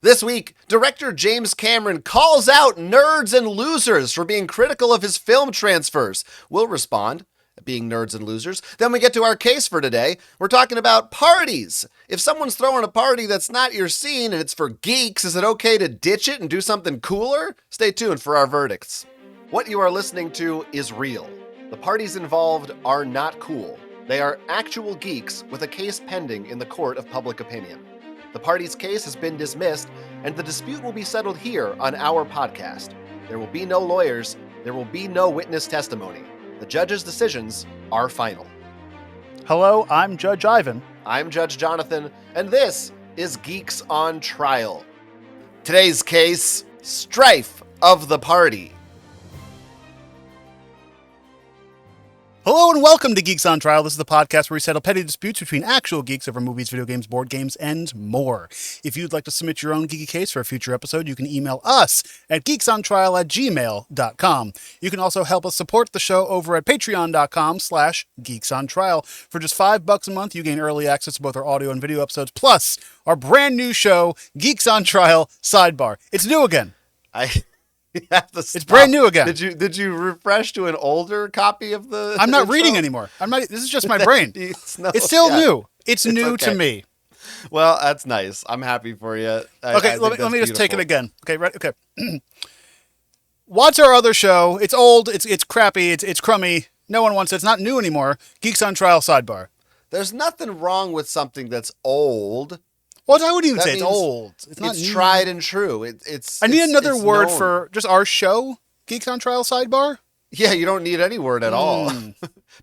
This week, director James Cameron calls out nerds and losers for being critical of his film transfers. We'll respond, being nerds and losers. Then we get to our case for today. We're talking about parties. If someone's throwing a party that's not your scene and it's for geeks, is it okay to ditch it and do something cooler? Stay tuned for our verdicts. What you are listening to is real. The parties involved are not cool. They are actual geeks with a case pending in the court of public opinion. The party's case has been dismissed, and the dispute will be settled here on our podcast. There will be no lawyers. There will be no witness testimony. The judge's decisions are final. Hello, I'm Judge Ivan. I'm Judge Jonathan, and this is Geeks on Trial. Today's case, Strife of the Party. Hello and welcome to Geeks on Trial. This is the podcast where we settle petty disputes between actual geeks over movies, video games, board games, and more. If you'd like to submit your own geeky case for a future episode, you can email us at geeksontrial@gmail.com. You can also help us support the show over at patreon.com/geeksontrial. For just $5 a month, you gain early access to both our audio and video episodes, plus our brand new show, Geeks on Trial Sidebar. It's new again. It's brand new again. Did you refresh to an older copy of the? I'm not reading anymore. This is just my brain. It's still new. It's new to me. Well, that's nice. I'm happy for you. Let me just take it again. Okay, right. Okay. Watch our other show. It's old. It's crappy. It's crummy. No one wants it. It's not new anymore. Geeks on Trial Sidebar. There's nothing wrong with something that's old. Well, I wouldn't even say it's old. It's not new. Tried and true. I need another word for just our show, Geeks on Trial Sidebar. Yeah, you don't need any word at all.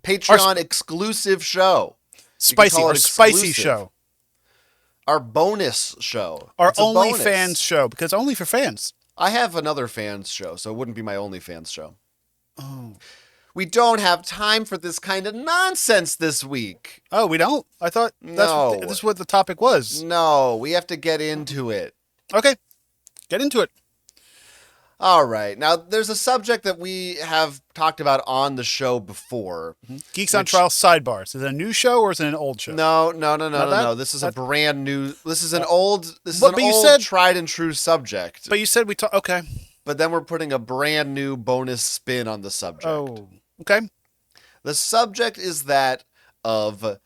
Patreon exclusive show. Spicy show. Our bonus show. Our OnlyFans show, because only for fans. I have another fans show, so it wouldn't be my OnlyFans show. Oh. We don't have time for this kind of nonsense this week. Oh, we don't? I thought this is what the topic was. No, we have to get into it. Okay, get into it. All right. Now, there's a subject that we have talked about on the show before. Geeks on Trial Sidebars. Is it a new show or is it an old show? No. This is a brand new. This is an old. Tried and true subject. But you said okay. But then we're putting a brand new bonus spin on the subject. Oh, okay. The subject is that of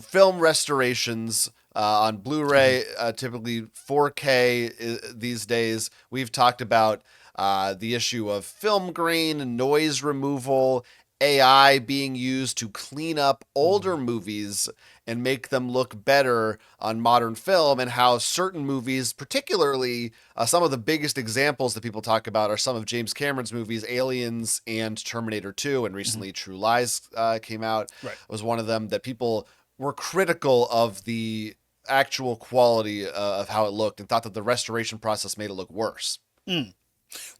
film restorations on Blu-ray, typically 4K these days. We've talked about the issue of film grain, noise removal, AI being used to clean up older movies and make them look better on modern film, and how certain movies, particularly some of the biggest examples that people talk about are some of James Cameron's movies, Aliens and Terminator 2, and recently True Lies came out. Right. It was one of them that people were critical of the actual quality of how it looked and thought that the restoration process made it look worse.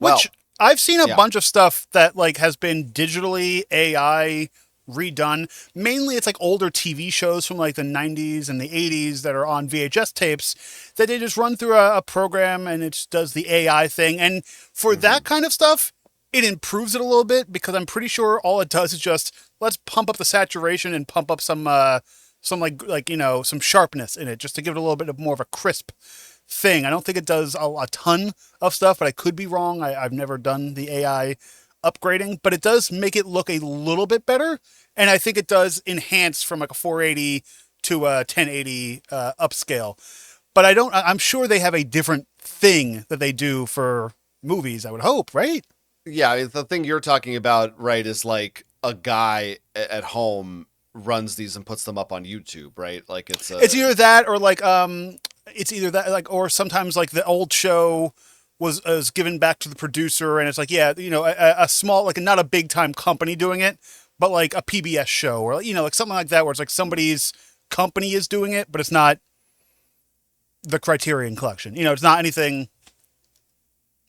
Which I've seen a bunch of stuff that has been digitally AI redone. Mainly it's older TV shows from the 90s and the 80s that are on VHS tapes that they just run through a program and it does the AI thing. And for that kind of stuff, it improves it a little bit, because I'm pretty sure all it does is just let's pump up the saturation and pump up some sharpness in it, just to give it a little bit more of a crisp thing. I don't think it does a ton of stuff, but I could be wrong. I've never done the AI upgrading, but it does make it look a little bit better. And I think it does enhance from a 480 to a 1080 upscale. But I'm sure they have a different thing that they do for movies, I would hope, right? Yeah, the thing you're talking about, right, is a guy at home runs these and puts them up on YouTube, right? It's either that or or sometimes the old show was given back to the producer, and it's a small, not a big time company doing it, but a PBS show or something like that, where it's somebody's company is doing it, but it's not the Criterion Collection. It's not anything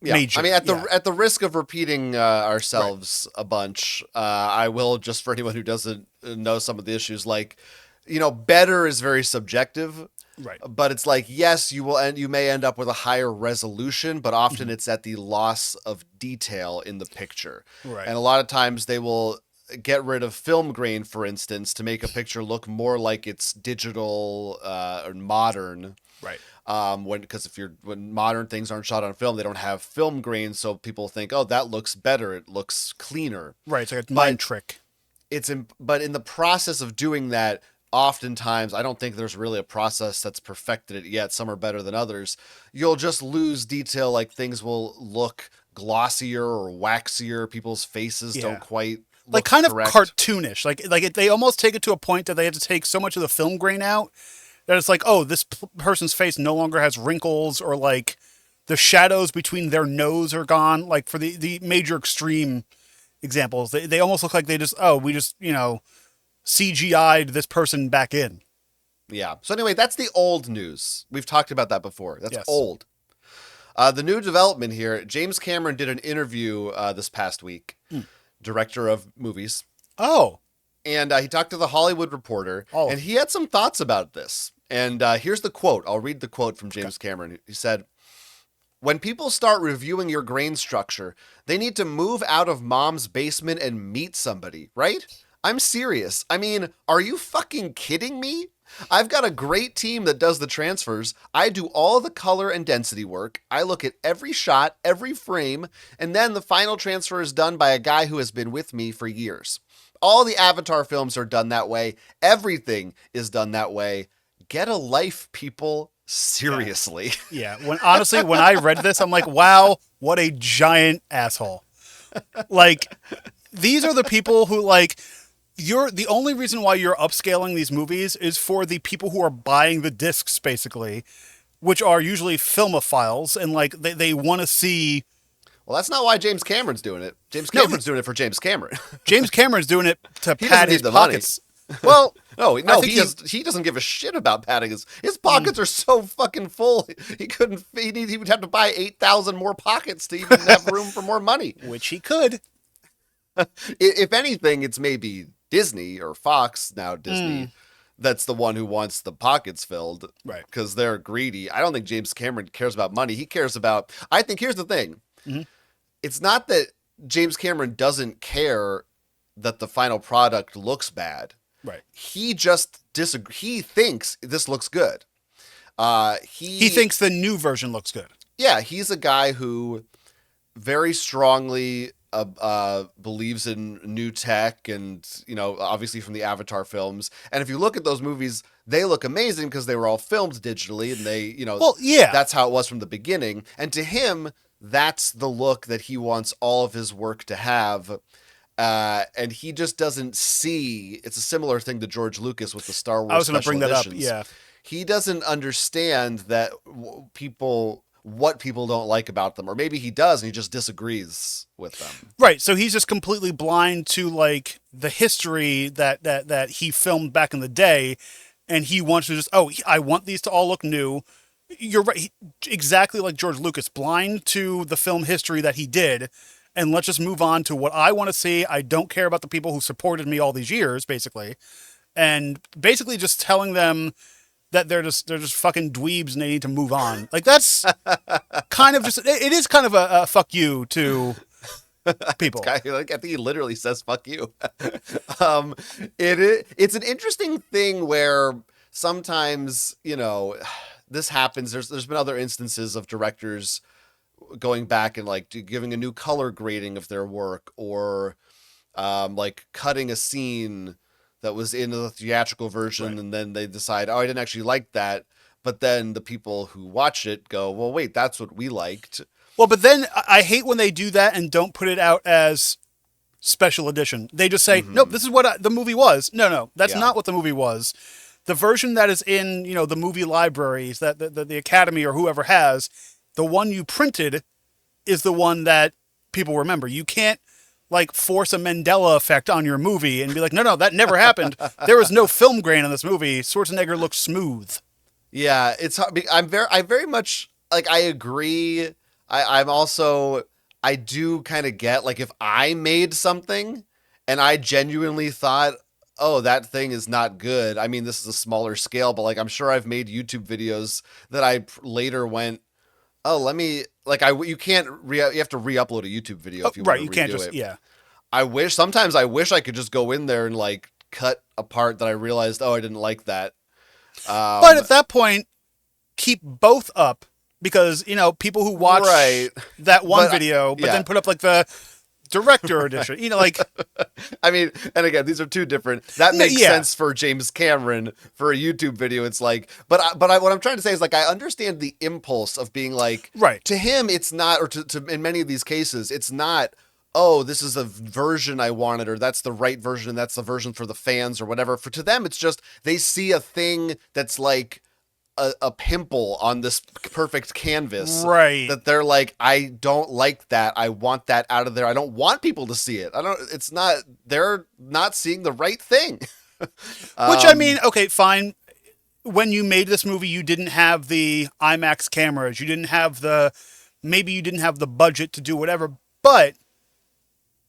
major. I mean, at the risk of repeating ourselves a bunch, I will, just for anyone who doesn't know some of the issues, better is very subjective. Right. But it's yes, you may end up with a higher resolution, but often it's at the loss of detail in the picture. Right. And a lot of times they will get rid of film grain, for instance, to make a picture look more like it's digital or modern. Right. Because when modern things aren't shot on film, they don't have film grain, so people think, oh, that looks better, it looks cleaner. Right, it's like a mind trick. But in the process of doing that, oftentimes I don't think there's really a process that's perfected it yet. Some are better than others. You'll just lose detail, like things will look glossier or waxier. People's faces don't quite look like kind correct. of cartoonish. They almost take it to a point that they have to take so much of the film grain out that it's like, oh, this person's face no longer has wrinkles, or like the shadows between their nose are gone. Like for the major extreme examples, they almost look like we just CGI'd this person back in. Yeah. So anyway, that's the old news. We've talked about that before. That's old. The new development here, James Cameron did an interview this past week, director of movies. Oh. And he talked to the Hollywood Reporter, and he had some thoughts about this. And here's the quote. I'll read the quote from James Cameron. He said, "When people start reviewing your grain structure, they need to move out of mom's basement and meet somebody, right? I'm serious. I mean, are you fucking kidding me? I've got a great team that does the transfers. I do all the color and density work. I look at every shot, every frame, and then the final transfer is done by a guy who has been with me for years. All the Avatar films are done that way. Everything is done that way. Get a life, people. Seriously." Yeah. When I read this, I'm like, wow, what a giant asshole. Like, these are the people who, like, the only reason why you're upscaling these movies is for the people who are buying the discs, basically, which are usually filmophiles, and like they want to see. Well, that's not why James Cameron's doing it. James Cameron's doing it for James Cameron. James Cameron's doing it to pad his pockets. Money. Well, no, he doesn't give a shit about padding his pockets are so fucking full. He would have to buy 8,000 more pockets to even have room for more money. Which he could. If anything, it's maybe Disney or Fox, now Disney, that's the one who wants the pockets filled. Right. Because they're greedy. I don't think James Cameron cares about money. He cares about, I think here's the thing. Mm-hmm. It's not that James Cameron doesn't care that the final product looks bad. Right. He just disagrees. He thinks this looks good. He thinks the new version looks good. Yeah, he's a guy who very strongly believes in new tech, and obviously from the Avatar films. And if you look at those movies, they look amazing because they were all filmed digitally, and they, that's how it was from the beginning. And to him, that's the look that he wants all of his work to have. And he just doesn't see. It's a similar thing to George Lucas with the Star Wars. I was going to bring that editions. up. Yeah, he doesn't understand that what people don't like about them, or maybe he does, and he just disagrees with them. Right. So he's just completely blind to like the history that he filmed back in the day, and he wants to just I want these to all look new. You're right. Exactly like George Lucas, blind to the film history that he did. And let's just move on to what I want to see. I don't care about the people who supported me all these years, basically. And basically just telling them that they're just fucking dweebs and they need to move on. Like, that's kind of it is kind of a fuck you to people. I think he literally says fuck you. It's an interesting thing where sometimes, this happens. There's been other instances of directors going back and like giving a new color grading of their work, or like cutting a scene that was in the theatrical version, right. And then they decide, I didn't actually like that. But then the people who watch it go, well, wait, that's what we liked. Well, but then I hate when they do that and don't put it out as special edition. They just say, nope, this is what the movie was. No, that's not what the movie was. The version that is in, the movie libraries that the Academy or whoever has, the one you printed is the one that people remember. You can't like force a Mandela effect on your movie and be like, no, that never happened. There was no film grain in this movie. Schwarzenegger looks smooth. Yeah, it's hard. I very much like, I agree. I do kind of get, like, if I made something and I genuinely thought, oh, that thing is not good. I mean, this is a smaller scale, but like, I'm sure I've made YouTube videos that I later went, oh, let me, like, you have to re-upload a YouTube video if you want to redo it. Right, you can't just, yeah. Sometimes I wish I could just go in there and like cut a part that I realized, oh, I didn't like that. But at that point, keep both up because, people who watch that one video, but then put up like the director edition, like. I mean, and again, these are two different. That makes sense for James Cameron for a YouTube video. It's like, but what I'm trying to say is like, I understand the impulse of being like, right. To him, it's not, or to in many of these cases, it's not, oh, this is a version I wanted, or that's the right version, that's the version for the fans or whatever. To them, it's just, they see a thing that's like a pimple on this perfect canvas. Right. That they're like, I don't like that. I want that out of there. I don't want people to see it. They're not seeing the right thing. Which, I mean, okay, fine. When you made this movie, you didn't have the IMAX cameras. Maybe you didn't have the budget to do whatever, but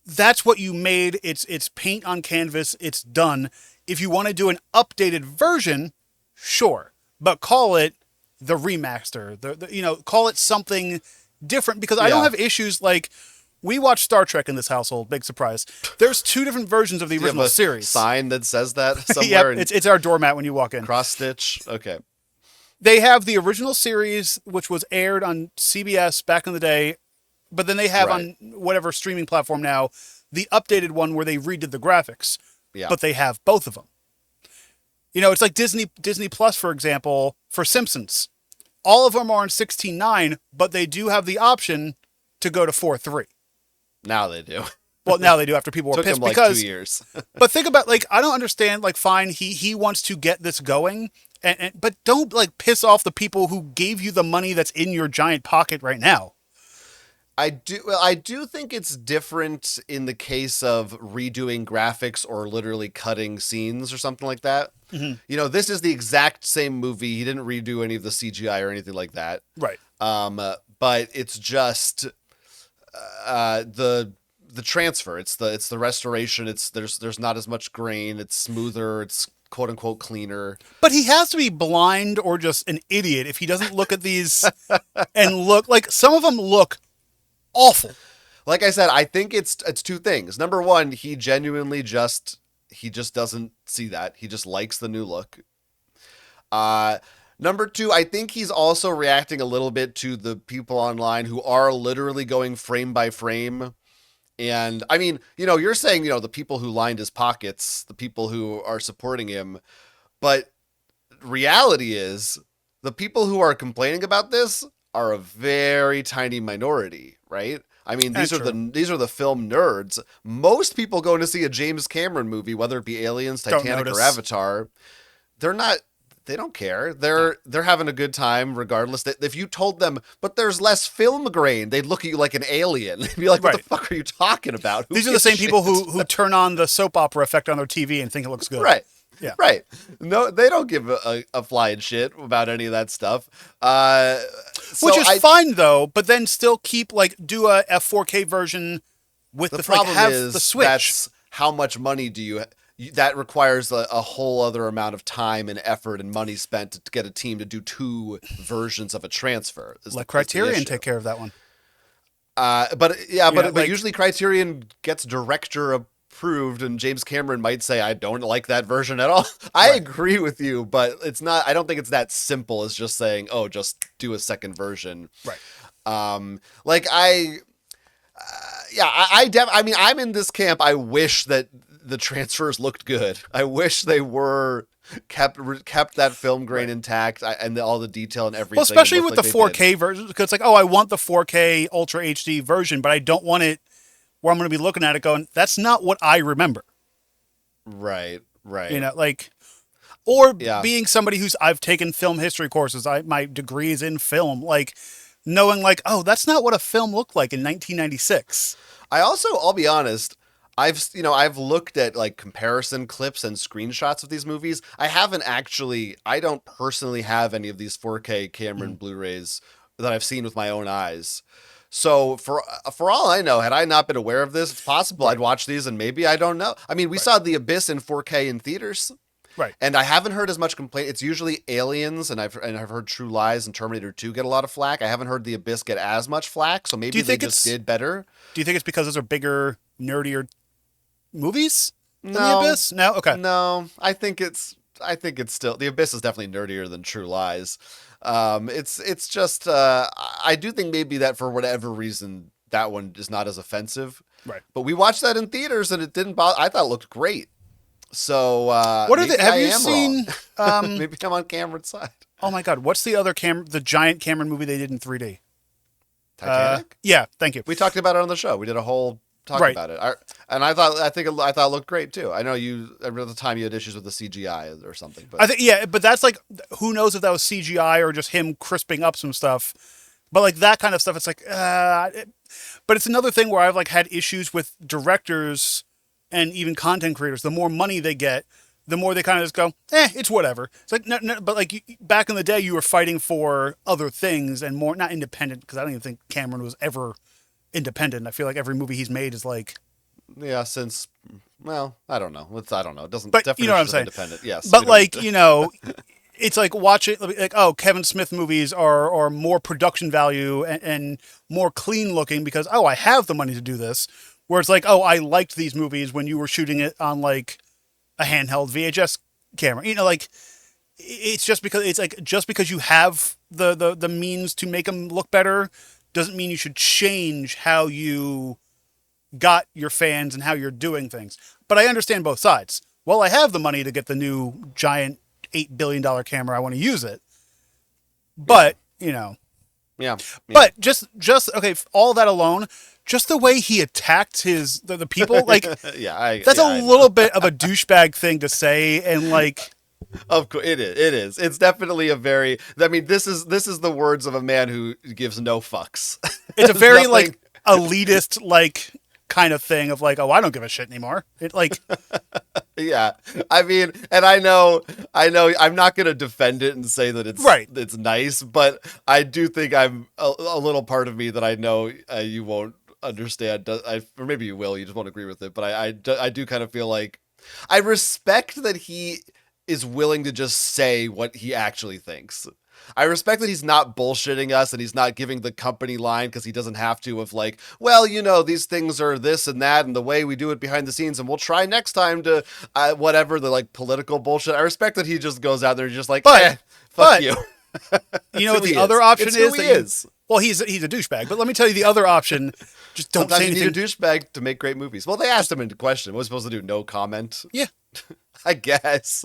that's what you made. It's paint on canvas. It's done. If you want to do an updated version, sure. But call it the remaster, call it something different, because I don't have issues. Like, we watch Star Trek in this household. Big surprise. There's 2 different versions of the original series. Sign that says that somewhere. Yep, it's our doormat when you walk in. Cross stitch. Okay. They have the original series, which was aired on CBS back in the day, but then they have on whatever streaming platform now, the updated one where they redid the graphics. Yeah. But they have both of them. It's like Disney Plus, for example, for Simpsons. All of them are in 16:9, but they do have the option to go to 4:3. Now they do. Well, now they do after people were Took pissed. them like because 2 years. But think about, like, I don't understand, like, fine, he wants to get this going, but don't, like, piss off the people who gave you the money that's in your giant pocket right now. I do think it's different in the case of redoing graphics or literally cutting scenes or something like that. Mm-hmm. This is the exact same movie. He didn't redo any of the CGI or anything like that. Right. But it's just the transfer. It's the restoration. There's not as much grain. It's smoother. It's quote unquote cleaner. But he has to be blind or just an idiot if he doesn't look at these and look like some of them look awful. Like I said, I think it's 2 things. Number one, he genuinely just doesn't see that. He just likes the new look. Number 2, I think he's also reacting a little bit to the people online who are literally going frame by frame. And I mean, you're saying, the people who lined his pockets, the people who are supporting him, but reality is the people who are complaining about this are a very tiny minority, right? I mean, these are the film nerds. Most people going to see a James Cameron movie, whether it be Aliens, Titanic, or Avatar, they don't care. They're having a good time regardless. If you told them, but there's less film grain, they'd look at you like an alien. They'd be like, what the fuck are you talking about? These are the same people who turn on the soap opera effect on their TV and think it looks good. Right. Yeah. Right. No, they don't give a flying shit about any of that stuff. Which is fine though, but then still do a 4K version with the problem is the Switch. That's how much money do you that requires a whole other amount of time and effort and money spent to get a team to do 2 versions of a transfer. Let Criterion take care of that one. But usually Criterion gets director approved, and James Cameron might say, I don't like that version at all. I agree with you, but I don't think it's that simple as just saying, oh, just do a second version. Right. I'm in this camp. I wish that the transfers looked good. I wish they were kept that film grain intact and all the detail and everything. Well, especially with the 4K version, because it's like, oh, I want the 4K Ultra HD version, but I don't want it where I'm going to be looking at it going, that's not what I remember. Right. Being somebody I've taken film history courses, my degree is in film, knowing oh, that's not what a film looked like in 1996. I'll be honest, I've looked at comparison clips and screenshots of these movies. I don't personally have any of these 4K Cameron Blu-rays that I've seen with my own eyes. So for all I know, had I not been aware of this, it's possible I'd watch these and maybe I don't know. I mean, we saw The Abyss in 4K in theaters. Right. And I haven't heard as much complaint. It's usually Aliens, and I've heard True Lies and Terminator 2 get a lot of flack. I haven't heard The Abyss get as much flack, so maybe they just did better. Do you think it's because those are bigger, nerdier movies than The Abyss? No? Okay. No, I think it's still, The Abyss is definitely nerdier than True Lies. It's just I do think maybe that for whatever reason that one is not as offensive. Right. But we watched that in theaters and it didn't bother. I thought it looked great. So what are have you seen? Maybe I'm on Cameron's side. Oh my God, what's the other the giant Cameron movie they did in 3D? Titanic. Yeah, thank you. We talked about it on the show. We did a whole talk about it. I thought it looked great too. I know you at the time you had issues with the CGI or something. But I think but that's like who knows if that was CGI or just him crisping up some stuff. But like that kind of stuff, it's like, but it's another thing where I've like had issues with directors and even content creators. The more money they get, the more they kind of just go, it's whatever. It's like, no, but like back in the day, you were fighting for other things and more, not independent, because I don't even think Cameron was ever independent. I feel like every movie he's made is like, yeah, since, well, I don't know. I don't know. It doesn't, but definitely you know what I'm saying? Independent. Yes. But like, it's like watching, like, oh, Kevin Smith movies are more production value and more clean looking because, oh, I have the money to do this. Where it's like, oh, I liked these movies when you were shooting it on like a handheld VHS camera. Like it's just because you have the means to make them look better doesn't mean you should change how you got your fans and how you're doing things. But I understand both sides. Well, I have the money to get the new giant $8 billion camera. I want to use it. But, Yeah. But just okay, all that alone, just the way he attacked the people, like that's a little bit of a douchebag thing to say, and like of course it is. It's definitely a very. I mean, this is the words of a man who gives no fucks. It's a very like elitist like kind of thing of like, oh, I don't give a shit anymore. It like. Yeah, I mean, and I know, I'm not going to defend it and say that it's right. It's nice, but I do think I'm a little part of me that I know you won't understand, or maybe you will. You just won't agree with it. But I do kind of feel like I respect that he is willing to just say what he actually thinks. I respect that he's not bullshitting us and he's not giving the company line because he doesn't have to of like, well, these things are this and that and the way we do it behind the scenes and we'll try next time to whatever the like political bullshit. I respect that he just goes out there and just like, fuck you. You know what the other option is? Well, he's a douchebag, but let me tell you the other option. Just don't say anything. You need a douchebag to make great movies. Well, they asked him into question. What was supposed to do? No comment? Yeah. I guess.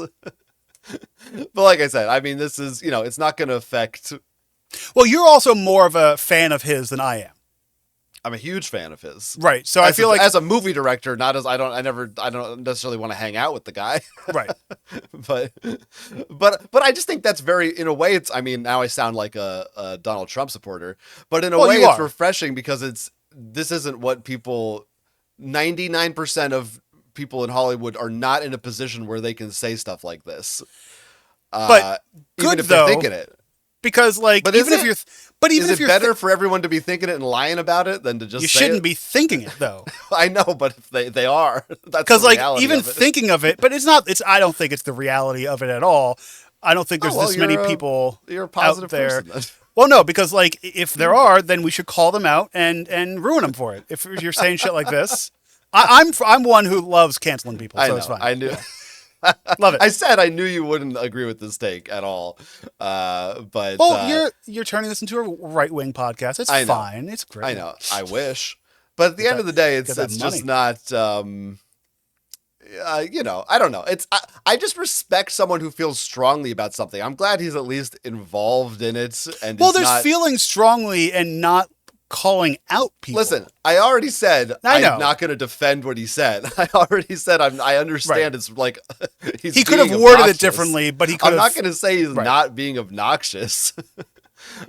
But like I said, I mean, this is, it's not going to affect. Well, you're also more of a fan of his than I am. I'm a huge fan of his. Right. So I feel like as a movie director, not as I don't necessarily want to hang out with the guy. Right. but I just think that's very, in a way, it's, I mean, now I sound like a Donald Trump supporter, but in a way it's refreshing because this isn't what 99% of people in Hollywood are not in a position where they can say stuff like this. But even if they're thinking it. Because like, but even if you're, is it better for everyone to be thinking it and lying about it than to just say shouldn't be thinking it though. I know, but if they are, that's because like even thinking of it, but I don't think it's the reality of it at all. I don't think there's this many people you're a positive out there. Person, well, no, because like if there are, then we should call them out and ruin them for it. If you're saying shit like this. I'm one who loves canceling people, so it's fine. I knew. Yeah. Love it. I said I knew you wouldn't agree with this take at all. But you're turning this into a right-wing podcast. It's fine. It's great. I know. I wish. But at the end of the day, it's just not I don't know. I just respect someone who feels strongly about something. I'm glad he's at least involved in it and there's feeling strongly and not calling out people. Listen, I already said I'm not going to defend what he said. I already said I understand. Right. It's like he could have worded it differently, but he could. I'm not going to say he's not being obnoxious.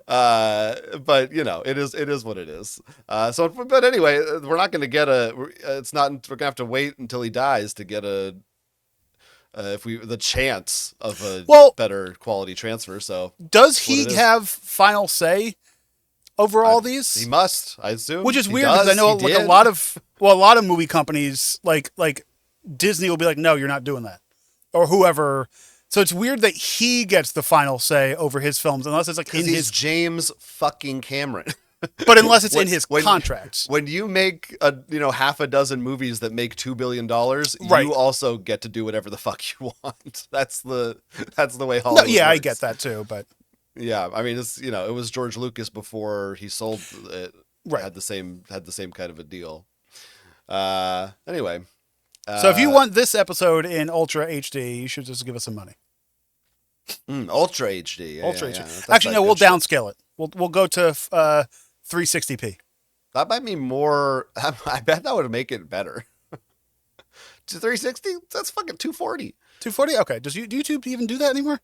But it is what it is. But anyway, we're not going to get it's not. We're going to have to wait until he dies to get the chance of a better quality transfer. So does he have final say over all these? He must, I assume. Which is weird because I know like a lot of movie companies like Disney will be like, no, you're not doing that, or whoever. So it's weird that he gets the final say over his films, unless it's like in his James fucking Cameron. But unless it's in his contracts. When you make half a dozen movies that make $2 billion, you also get to do whatever the fuck you want. That's the way Hollywood works. I get that too, but Yeah, I mean, it's it was George Lucas before he sold it. Right. Had the same kind of a deal. Anyway. So if you want this episode in Ultra HD, you should just give us some money. Ultra HD. Yeah, Ultra yeah, HD. yeah. Actually, no, we'll downscale it. We'll go to 360p. That might be more. I bet that would make it better. To 360? That's fucking 240. 240? Okay. Does YouTube even do that anymore?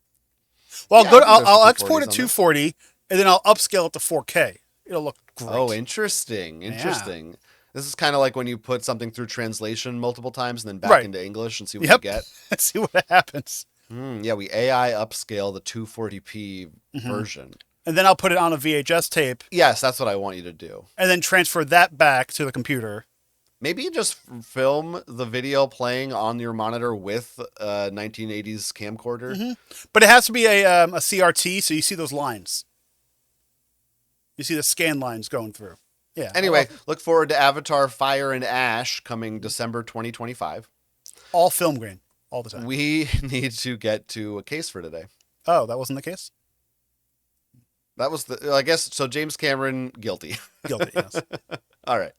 Well, Yeah, I'll export it 240, and then I'll upscale it to 4K. It'll look great. Oh, interesting. Interesting. Yeah. This is kind of like when you put something through translation multiple times and then back into English and see what you get. See what happens. Yeah, we AI upscale the 240p version. And then I'll put it on a VHS tape. Yes, that's what I want you to do. And then transfer that back to the computer. Maybe you just film the video playing on your monitor with a 1980s camcorder. But it has to be a CRT, so you see those lines. You see the scan lines going through. Yeah. Anyway, look forward to Avatar Fire and Ash coming December 2025. All film grain, all the time. We need to get to a case for today. Oh, that wasn't the case? That was I guess, so James Cameron, guilty. Guilty, yes. All right.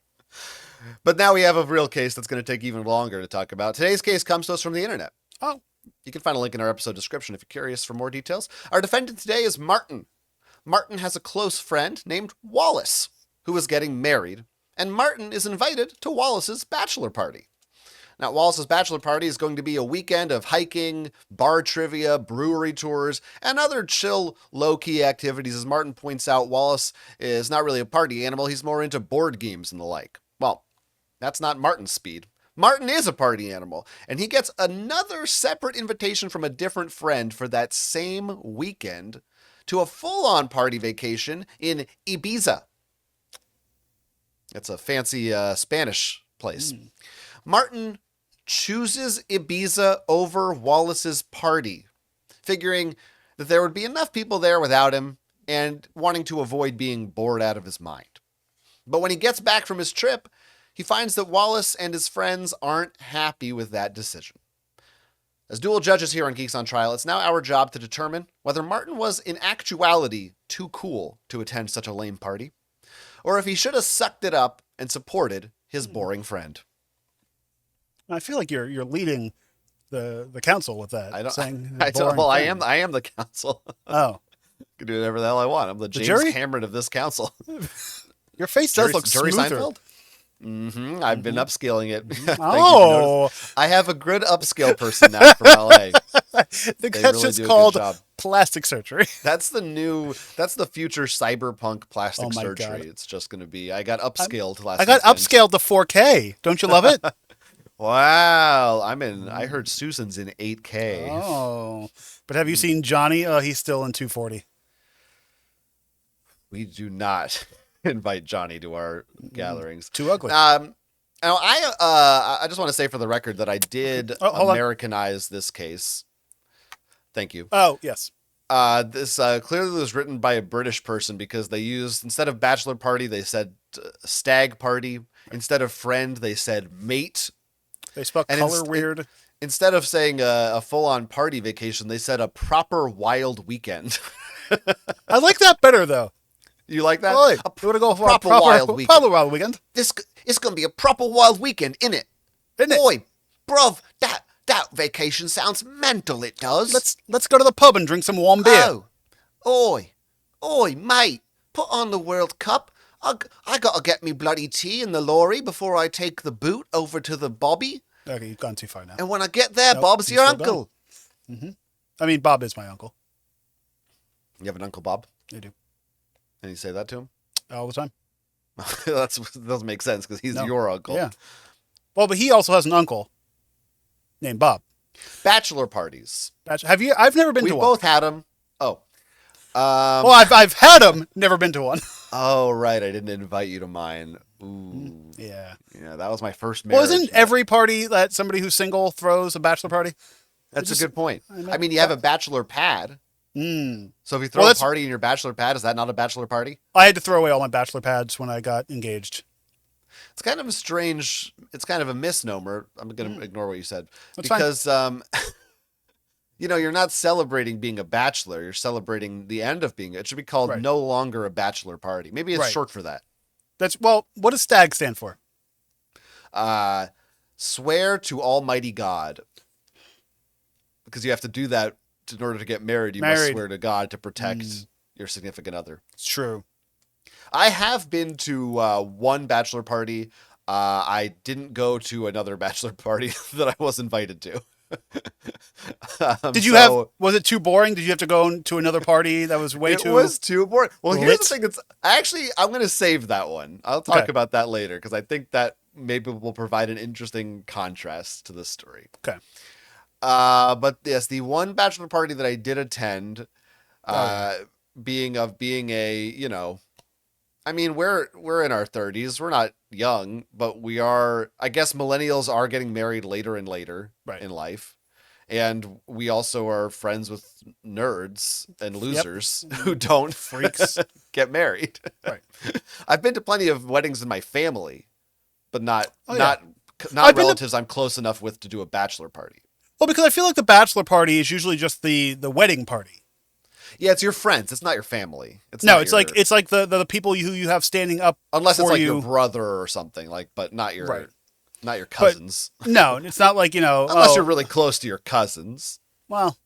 But now we have a real case that's going to take even longer to talk about. Today's case comes to us from the internet. Oh. You can find a link in our episode description if you're curious for more details. Our defendant today is Martin. Martin has a close friend named Wallace, who is getting married, and Martin is invited to Wallace's bachelor party. Now, Wallace's bachelor party is going to be a weekend of hiking, bar trivia, brewery tours, and other chill, low-key activities. As Martin points out, Wallace is not really a party animal. He's more into board games and the like. Well, that's not Martin's speed. Martin is a party animal, and he gets another separate invitation from a different friend for that same weekend to a full-on party vacation in Ibiza. It's a fancy Spanish place. Martin chooses Ibiza over Wallace's party, figuring that there would be enough people there without him and wanting to avoid being bored out of his mind. But when he gets back from his trip, he finds that Wallace and his friends aren't happy with that decision. As dual judges here on Geeks on Trial, it's now our job to determine whether Martin was in actuality too cool to attend such a lame party, or if he should have sucked it up and supported his boring friend. I feel like you're leading the council with that. I am the council. Oh. I can do whatever the hell I want. I'm the James Cameron of this council. Your face does look smoother. Seinfeld? I've been upscaling it. Oh. I have a good upscale person now for LA. That's just called plastic surgery. That's the future cyberpunk plastic surgery. God. It's just going to be, I got upscaled last I got weekend. upscaled to 4K. Don't you love it? Wow. I heard Susan's in 8K. Oh. But have you seen Johnny? He's still in 240. We do not invite Johnny to our gatherings. Too ugly. Now I just want to say for the record that I did Americanize this case. Thank you. Oh, yes. This clearly was written by a British person because they used, instead of bachelor party, they said stag party. Instead of friend, they said mate. They spelled color weird. Instead of saying a full-on party vacation, they said a proper wild weekend. I like that better, though. You like that? Oh, you want to go for a proper wild weekend? Proper wild weekend. It's going to be a proper wild weekend, innit? Isn't it? Oi, bruv, that vacation sounds mental, it does. Let's go to the pub and drink some warm beer. Oh, oi, mate, put on the World Cup. I got to get me bloody tea in the lorry before I take the boot over to the Bobby. Okay, you've gone too far now. And when I get there, Bob's your uncle. I mean, Bob is my uncle. You have an Uncle Bob? I do. And you say that to him? All the time. That doesn't make sense because he's your uncle. Yeah. Well, but he also has an uncle named Bob. Bachelor parties. Have you? I've never been to one. We both had them. Oh. Well, I've had them. Never been to one. Oh, right. I didn't invite you to mine. Ooh. Yeah. Yeah, that was my first marriage. Well, isn't every party that somebody who's single throws a bachelor party? That's a good point. I mean, you have a bachelor pad. So if you throw a party in your bachelor pad, is that not a bachelor party? I had to throw away all my bachelor pads when I got engaged. It's kind of it's kind of a misnomer. I'm going to ignore what you said. That's because You're not celebrating being a bachelor. You're celebrating the end of being. It should be called Right. no longer a bachelor party. Maybe it's Right. short for that. What does STAG stand for? Swear to Almighty God. Because you have to do that in order to get married. You must swear to God to protect your significant other. It's true. I have been to one bachelor party. I didn't go to another bachelor party that I was invited to. Was it too boring? Did you have to go to another party that was It was too boring. Well, here's the thing. I'm going to save that one. I'll talk about that later because I think that maybe will provide an interesting contrast to this story. Okay. But yes, the one bachelor party that I did attend, being a, I mean, we're in our 30s. We're not young, but we are. I guess millennials are getting married later and later in life, and we also are friends with nerds and losers who don't freaks get married. Right. I've been to plenty of weddings in my family, but not relatives I'm close enough with to do a bachelor party. Well, because I feel like the bachelor party is usually just the wedding party. Yeah, it's your friends. It's not your family. It's like the people who you have standing up. Unless it's like your brother or something, but not your cousins. But, no, it's not like unless you're really close to your cousins. Well,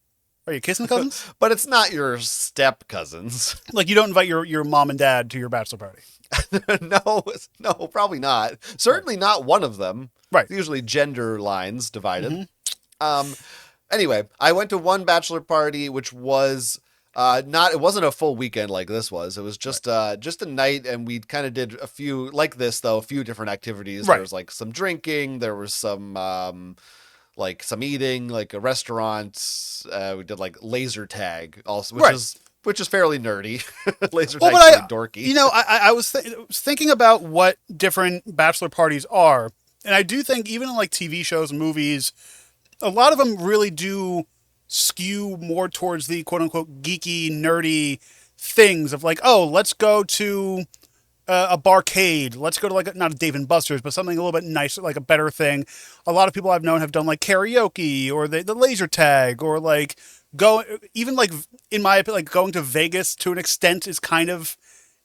are you kissing cousins? But it's not your step cousins. Like you don't invite your mom and dad to your bachelor party. No, probably not. Certainly not one of them. Right. It's usually gender lines divided. Anyway, I went to one bachelor party, which was. It wasn't a full weekend like this was. It was just a night, and we kind of did a few different activities. Right. There was like some drinking, there was some some eating, like a restaurant. We did like laser tag also, which is fairly nerdy. Laser tag is pretty dorky. I was thinking about what different bachelor parties are, and I do think even in like TV shows and movies, a lot of them really do skew more towards the quote unquote geeky, nerdy things of like, oh, let's go to a barcade. Let's go to like not a Dave and Buster's, but something a little bit nicer, like a better thing. A lot of people I've known have done like karaoke or the laser tag or like even like in my opinion, like going to Vegas to an extent is kind of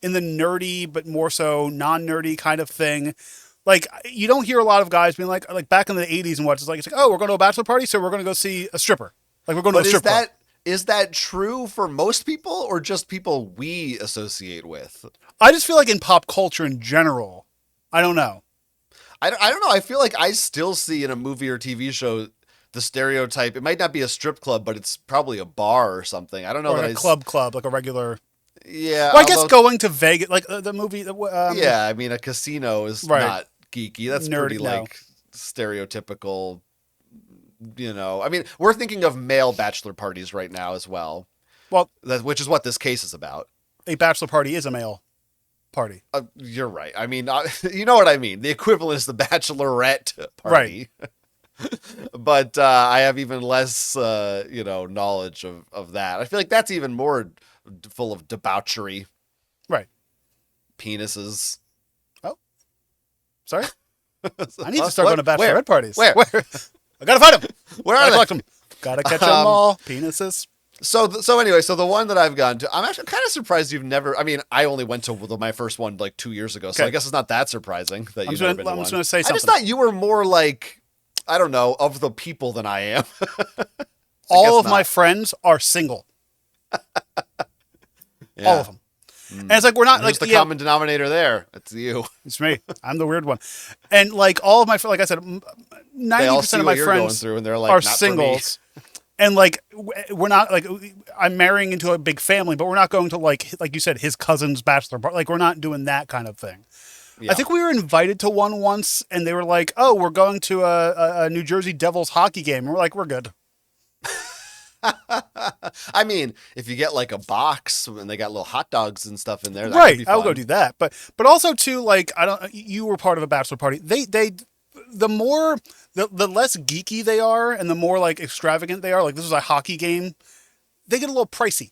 in the nerdy, but more so non-nerdy kind of thing. Like you don't hear a lot of guys being like back in the 80s and it's like, oh, we're going to a bachelor party, so we're going to go see a stripper. Like we're going to a strip club. Is that true for most people or just people we associate with? I just feel like in pop culture in general, I don't know. I don't know. I feel like I still see in a movie or TV show the stereotype. It might not be a strip club, but it's probably a bar or something. I don't know. Or a club, like a regular. Yeah. Well, I guess going to Vegas, like the movie. Yeah, I mean, a casino is not geeky. That's pretty stereotypical. I mean, we're thinking of male bachelor parties right now as well. Well, which is what this case is about. A bachelor party is a male party. You're right. I mean, you know what I mean. The equivalent is the bachelorette party. Right. But I have even less, knowledge of that. I feel like that's even more full of debauchery. Right. Penises. Oh. Sorry? I need to start going to bachelorette parties. Where? I gotta find them. Where are they? Collect them. Gotta catch them all. Penises. So anyway, the one that I've gone to, I'm actually kind of surprised you've never. I mean, I only went to my first one like 2 years ago, so I guess it's not that surprising that you've never been to one. I'm just going to say something. I just thought you were more like, I don't know, of the people than I am. All of my friends are single. Yeah. All of them. And it's like, we're not like the common denominator there. It's you. It's me. I'm the weird one. And like all of my, like I said, 90% of my friends through and they're like, are singles. And like, we're not like, I'm marrying into a big family, but we're not going to like you said, his cousin's bachelor party. Like we're not doing that kind of thing. Yeah. I think we were invited to one once and they were like, oh, we're going to a New Jersey Devils hockey game. And we're like, we're good. I mean, if you get like a box and they got little hot dogs and stuff in there, that right? could be fun. I'll go do that. But also too, like you were part of a bachelor party. The less geeky they are, and the more like extravagant they are. Like this was a hockey game. They get a little pricey.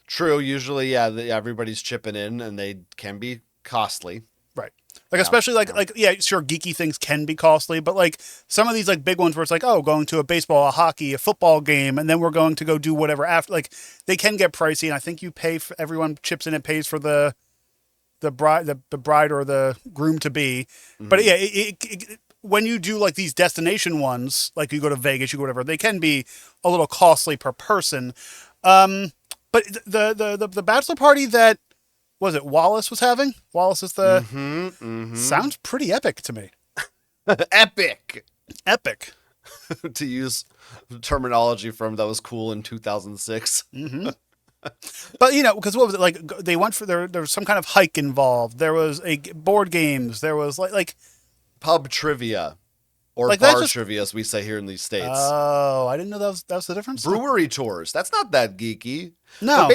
True. Usually, yeah, everybody's chipping in, and they can be costly. Right. Like, especially yeah, sure, geeky things can be costly, but like some of these like big ones where it's like, oh, going to a baseball, a hockey, a football game, and then we're going to go do whatever after. Like, they can get pricey, and I think you pay for everyone chips in and pays for the bride or the groom to be. Mm-hmm. But yeah, when you do like these destination ones, like you go to Vegas, you go whatever, they can be a little costly per person. But the bachelor party that was it Wallace was having? Wallace is the sounds pretty epic to me. Epic. To use terminology from that was cool in 2006. Mm-hmm. But because what was it like? They went for there was some kind of hike involved. There was a board games. There was like pub trivia. Or like bar trivia, as we say here in these states. Oh, I didn't know that was the difference. Brewery tours. That's not that geeky. No.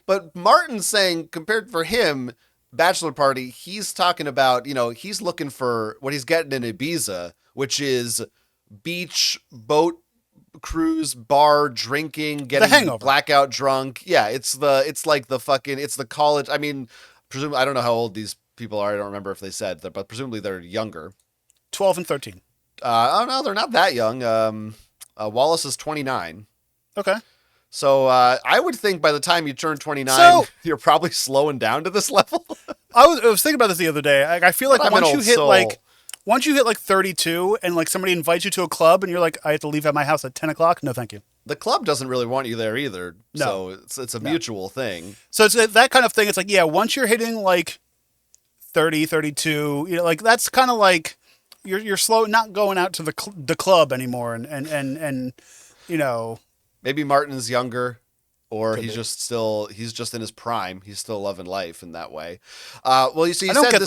But Martin's saying, compared for him, bachelor party, he's talking about, he's looking for what he's getting in Ibiza, which is beach, boat, cruise, bar, drinking, getting blackout drunk. Yeah, it's the college. I mean, I don't know how old these people are. I don't remember if they said that, but presumably they're younger. 12 and 13. Oh no, they're not that young. Wallace is 29. Okay. So I would think by the time you turn 29, you're probably slowing down to this level. I was thinking about this the other day. I feel like once you hit like 32 and like somebody invites you to a club and you're like, I have to leave at my house at 10 o'clock. No, thank you. The club doesn't really want you there either. No. So it's a mutual thing. So it's that kind of thing. It's like, yeah, once you're hitting like 30, 32, like that's kind of like, You're slow, not going out to the club anymore, and maybe Martin's younger, or he's just in his prime. He's still loving life in that way. Well, you see, you said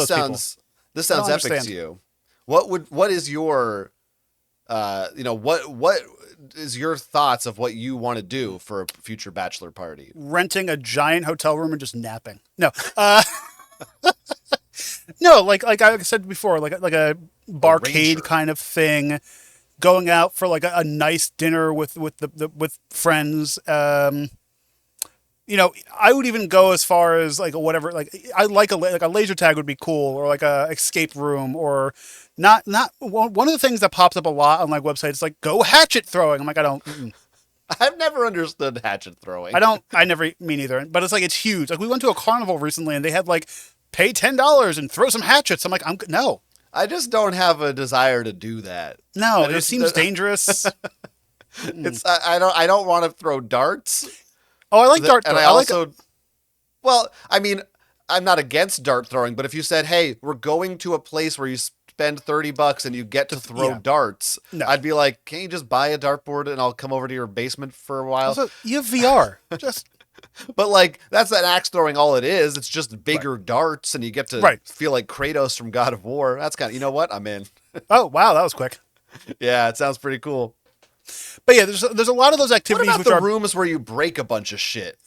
this sounds epic to you. What is your what is your thoughts of what you want to do for a future bachelor party? Renting a giant hotel room and just napping. No. No, like I said before, like a barcade kind of thing, going out for like a nice dinner with friends. I would even go as far as like whatever. Like I like a laser tag would be cool, or like a escape room, or not. One of the things that pops up a lot on like websites is like go hatchet throwing. I'm like, I don't. I've never understood hatchet throwing. I never mean either. But it's like it's huge. Like we went to a carnival recently and they had like pay $10 and throw some hatchets. I'm like, no. I just don't have a desire to do that. No, it seems dangerous. I don't want to throw darts. Oh, I like dart throwing. Well, I mean, I'm not against dart throwing, but if you said, "Hey, we're going to a place where you spend $30 and you get to throw darts," I'd be like, "Can you just buy a dartboard and I'll come over to your basement for a while?" Also, you have VR. Just. But like that's an axe throwing all it is. It's just bigger darts, and you get to feel like Kratos from God of War. That's kind of, you know what? I'm in. Oh wow, that was quick. Yeah, it sounds pretty cool. But yeah, there's a lot of those activities. What about the rooms where you break a bunch of shit?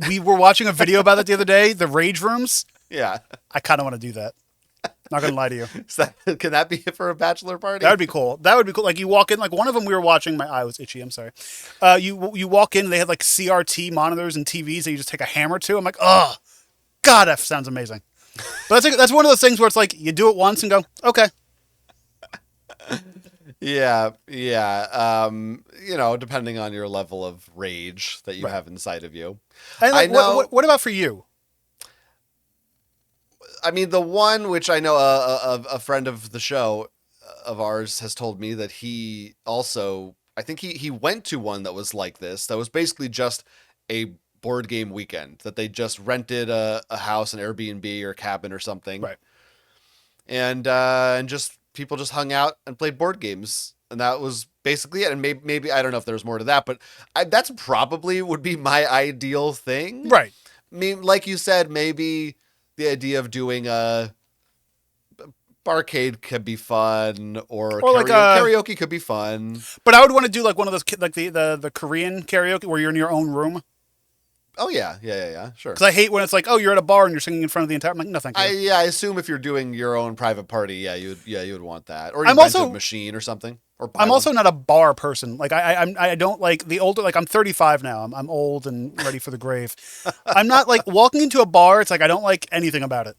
We were watching a video about that the other day. The rage rooms. Yeah, I kind of want to do that. Not gonna lie to you. Can that be it for a bachelor party? That would be cool. Like you walk in, like one of them we were watching. My eye was itchy. I'm sorry. You walk in. They had like CRT monitors and TVs that you just take a hammer to. I'm like, oh, God, that sounds amazing. But that's one of those things where it's like you do it once and go, okay. Yeah. Depending on your level of rage that you have inside of you. And like, I know. What about for you? I mean, the one which I know a friend of the show of ours has told me that he also, I think he went to one that was like this. That was basically just a board game weekend that they just rented a house, an Airbnb or cabin or something. Right. And just people just hung out and played board games. And that was basically it. And maybe I don't know if there's more to that, but that's probably would be my ideal thing. Right. I mean, like you said, maybe the idea of doing a barcade could be fun, or karaoke could be fun. But I would want to do like one of those, like the Korean karaoke where you're in your own room. Oh yeah, sure. Because I hate when it's like, oh, you're at a bar and you're singing in front of the entire. I'm like, no, thank you. I assume if you're doing your own private party, you would want that, or you rent a machine or something. Or I'm also not a bar person. Like I don't like the older. Like I'm 35 now. I'm old and ready for the grave. I'm not like walking into a bar. It's like I don't like anything about it.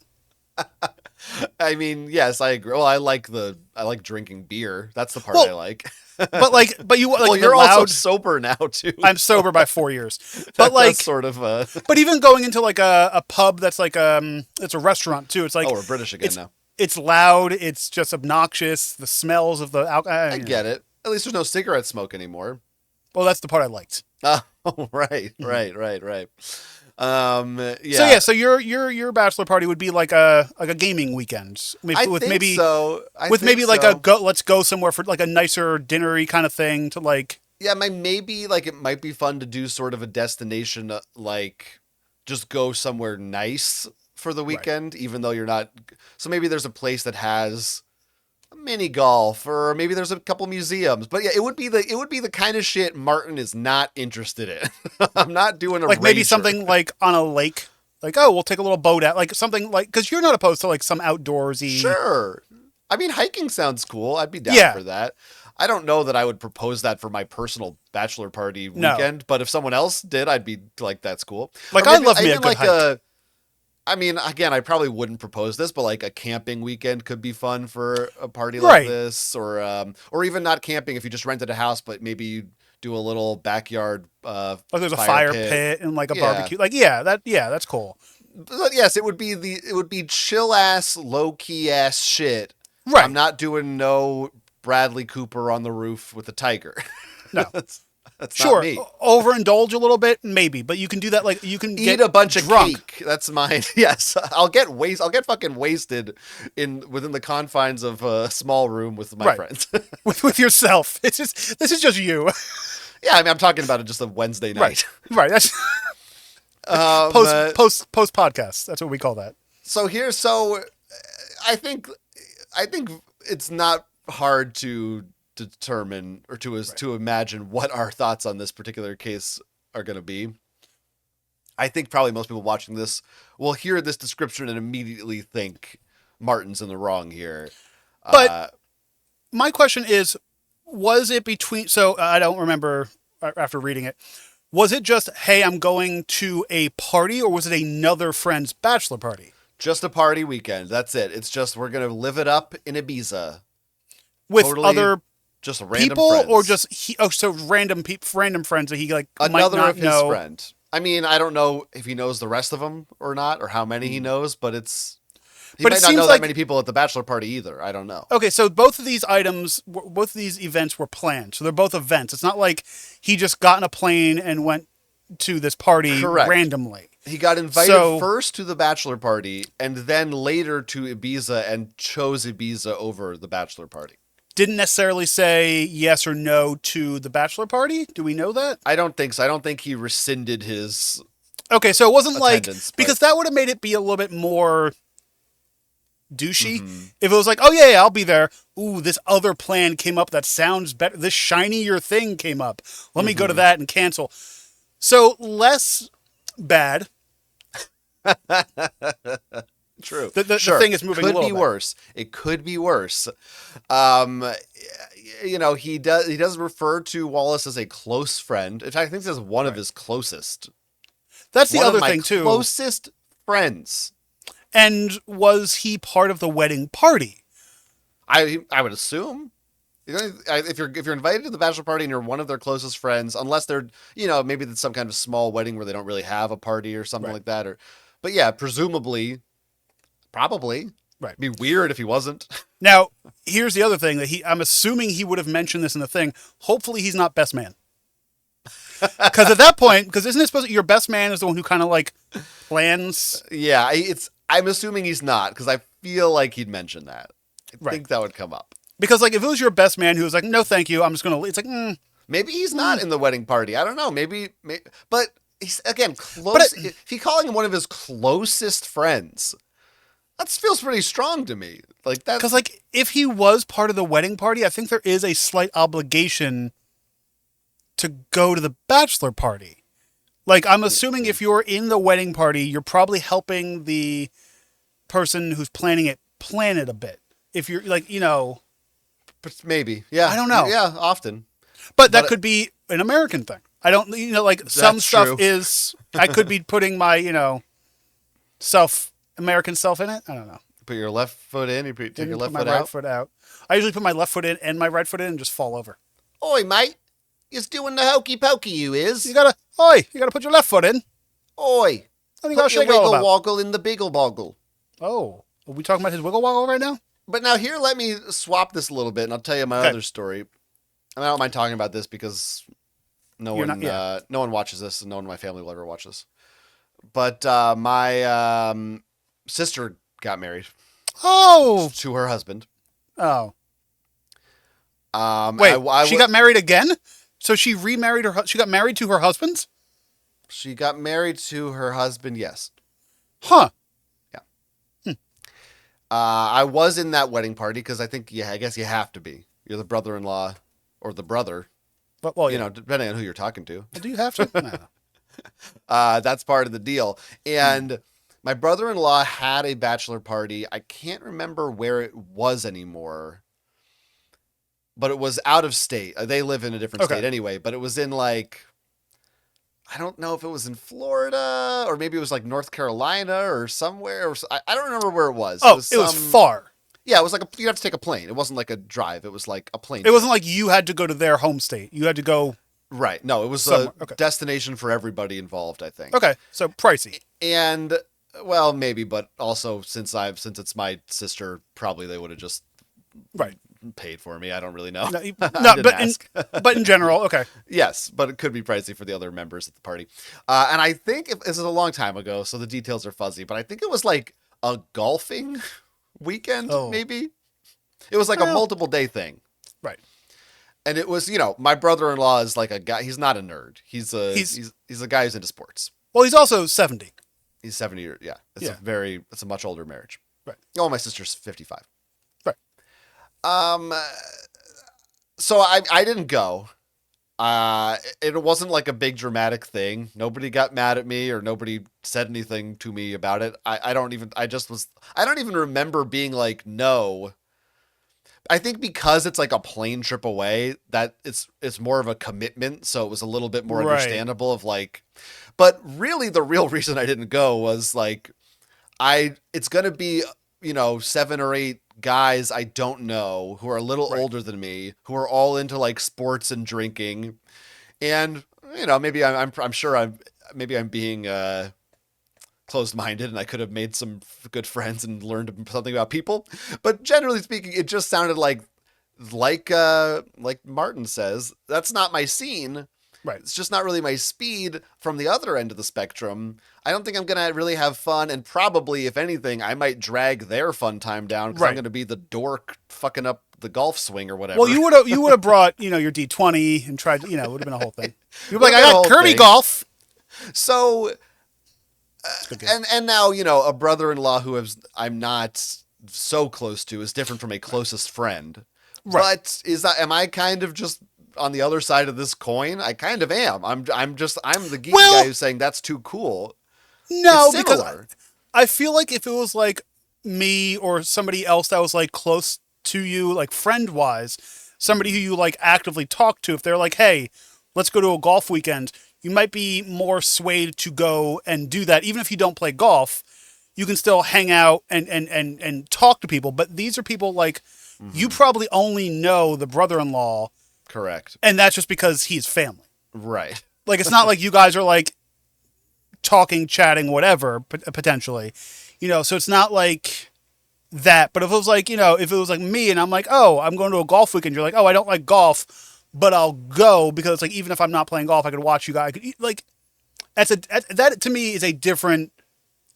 I mean, yes, I agree. Well, I like drinking beer. That's the part I like. but you like well, the you're also loud. sober now too. I'm sober by 4 years, but That like does sort of. but even going into like a pub that's like it's a restaurant too. It's like we're British again now. It's loud. It's just obnoxious. The smells of the alcohol. I get it. At least there's no cigarette smoke anymore. Well, that's the part I liked. Oh, right. Yeah. So your bachelor party would be like a gaming weekend. Maybe let's go somewhere for like a nicer dinnery kind of thing to like. Yeah, maybe like it might be fun to do sort of a destination like just go somewhere nice for the weekend, even though you're not. So maybe there's a place that has mini golf, or maybe there's a couple museums. But yeah, it would be the kind of shit Martin is not interested in. I'm not doing a like maybe rager. something like on a lake. Like, oh, we'll take a little boat out, like something like, because you're not opposed to like some outdoorsy. Sure. I mean, hiking sounds cool. I'd be down for that. I don't know that I would propose that for my personal bachelor party weekend, but if someone else did, I'd be like, that's cool. Like, I love me a good hike. I mean, again, I probably wouldn't propose this, but like a camping weekend could be fun for a party like this, or even not camping if you just rented a house, but maybe you do a little backyard. Like there's a fire pit and like a barbecue. Like that's cool. But yes, it would be chill ass, low key ass shit. Right. I'm not doing no Bradley Cooper on the roof with a tiger. No. That's sure, not me. Overindulge a little bit, maybe, but you can do that. Like you can eat a bunch of cake. That's mine. Yes, I'll get fucking wasted within the confines of a small room with my friends. with yourself. This is just you. Yeah, I mean, I'm talking about it just a Wednesday night. Right. That's post podcast. That's what we call that. So I think it's not hard to determine or to imagine what our thoughts on this particular case are going to be. I think probably most people watching this will hear this description and immediately think Martin's in the wrong here. But my question is, was it between, so I don't remember after reading it, was it just, hey, I'm going to a party, or was it another friend's bachelor party? Just a party weekend. That's it. It's just, we're going to live it up in Ibiza. With other just random people, friends. or just random friends that he like another might not of his know. Friend. I mean, I don't know if he knows the rest of them or not, or how many he knows, but he might not know that many people at the bachelor party either. I don't know. Okay, so both of these events were planned, so they're both events. It's not like he just got in a plane and went to this party randomly. He got invited first to the bachelor party and then later to Ibiza and chose Ibiza over the bachelor party. Didn't necessarily say yes or no to the bachelor party. Do we know that? I don't think so. I don't think he rescinded his. Okay, so it wasn't like, because that would have made it be a little bit more douchey. Mm-hmm. If it was like, oh yeah, I'll be there. Ooh, this other plan came up that sounds better. This shinier thing came up. Let me go to that and cancel. So less bad. True. The thing is moving a little bit. It could be worse. He does refer to Wallace as a close friend. In fact, I think this is one of his closest. That's the other thing too. Closest friends. And was he part of the wedding party? I would assume. If you're invited to the bachelor party and you're one of their closest friends, unless they're, maybe it's some kind of small wedding where they don't really have a party or something like that, but yeah, presumably. Probably. Right. It'd be weird if he wasn't. Now, here's the other thing that I'm assuming he would have mentioned this in the thing. Hopefully he's not best man. Because at that point, because isn't it supposed to, your best man is the one who kind of like plans? Yeah, I'm assuming he's not, because I feel like he'd mention that. I think that would come up. Because like if it was your best man who was like, no, thank you, I'm just going to, it's like, maybe he's not in the wedding party. I don't know. Maybe but he's, again, close. If he calling him one of his closest friends, that feels pretty strong to me. Like that. Because like if he was part of the wedding party, I think there is a slight obligation to go to the bachelor party. Like I'm assuming if you're in the wedding party, you're probably helping the person who's planning it plan it a bit. If you're like, maybe. Yeah. I don't know. Yeah, often. But that could be an American thing. I don't, like some stuff true. Is, I could be putting my, American self in it. I don't know. put your left foot in, take your left foot my right out. foot out. I usually put my left foot in and my right foot in and just fall over. Oi, mate. You's doing the hokey pokey, you is. You gotta put your left foot in. Oi. What do you Put gotta your shake it all wiggle about? woggle in the biggle boggle. Oh, are we talking about his wiggle woggle right now? But now here, let me swap this a little bit, and I'll tell you my Okay. other story. And I don't mind talking about this because no one watches this, and no one in my family will ever watch this. But my sister got married. Oh, To her husband. oh. Wait, she got married again? So she remarried her. She got married to her husband. She got married to her husband. Yes. Huh. I was in that wedding party because I guess you have to be. You're the brother-in-law or the brother. But well, You know, depending on who you're talking to. do you have to? No. That's part of the deal. And my brother-in-law had a bachelor party. I can't remember where it was anymore, but it was out of state. They live in a different state anyway, but it was in like, I don't know if it was in Florida or maybe it was like North Carolina or somewhere. I don't remember where it was. Oh, it was far. Yeah, it was like you'd have to take a plane. It wasn't like a drive. It was like a plane. It wasn't like you had to go to their home state. You had to go. Right. No, it was somewhere. a destination for everybody involved, I think. Okay, so pricey. And well, maybe, but also since it's my sister, probably they would have just paid for me. I don't really know. No, but in general, okay. Yes, but it could be pricey for the other members at the party. And I think this is a long time ago, so the details are fuzzy, but I think it was like a golfing weekend, maybe. It was like a multiple day thing. Right. And it was, my brother-in-law is like a guy. He's not a nerd. He's a guy who's into sports. Well, he's also 70. He's 70 years. Yeah. It's a much older marriage. Right. Oh, my sister's 55. Right. So I didn't go. It wasn't like a big dramatic thing. Nobody got mad at me or nobody said anything to me about it. I don't even remember being like, no. I think because it's like a plane trip away, that it's more of a commitment. So it was a little bit more understandable of like, but really the real reason I didn't go was like, it's going to be, 7 or 8 guys I don't know who are a little older than me, who are all into like sports and drinking. And, maybe maybe I'm being, closed-minded and I could have made some good friends and learned something about people. But generally speaking, it just sounded like Martin says, that's not my scene. Right. It's just not really my speed from the other end of the spectrum. I don't think I'm going to really have fun. And probably, if anything, I might drag their fun time down because I'm going to be the dork fucking up the golf swing or whatever. Well, you would have brought, your D20 and tried, it would have been a whole thing. You'd be like, I got Kirby golf. So... and now, a brother-in-law who I'm not so close to is different from a closest friend. Right. But am I kind of just on the other side of this coin? I kind of am. I'm the geeky guy who's saying that's too cool. No, because I feel like if it was like me or somebody else that was like close to you, like friend-wise, somebody who you like actively talk to, if they're like, hey, let's go to a golf weekend, you might be more swayed to go and do that. Even if you don't play golf, you can still hang out and talk to people. But these are people like, you probably only know the brother-in-law. Correct. And that's just because he's family. Right. Like, it's not like you guys are like talking, chatting, whatever, potentially. So it's not like that. But if it was like, if it was like me and I'm like, oh, I'm going to a golf weekend. You're like, oh, I don't like golf. But I'll go because, like, even if I'm not playing golf, I could watch you guys. That to me is a different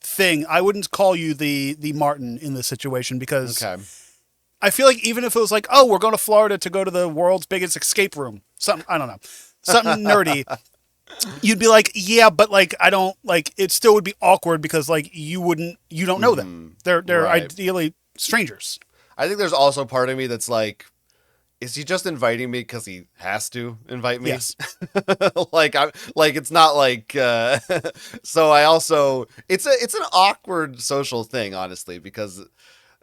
thing. I wouldn't call you the Martin in this situation because I feel like even if it was like, oh, we're going to Florida to go to the world's biggest escape room, something nerdy, you'd be like, yeah, but like I don't like. It still would be awkward because like you don't know them. They're ideally strangers. I think there's also part of me that's like, is he just inviting me because he has to invite me? Yes. It's not like. So I also it's an awkward social thing, honestly, because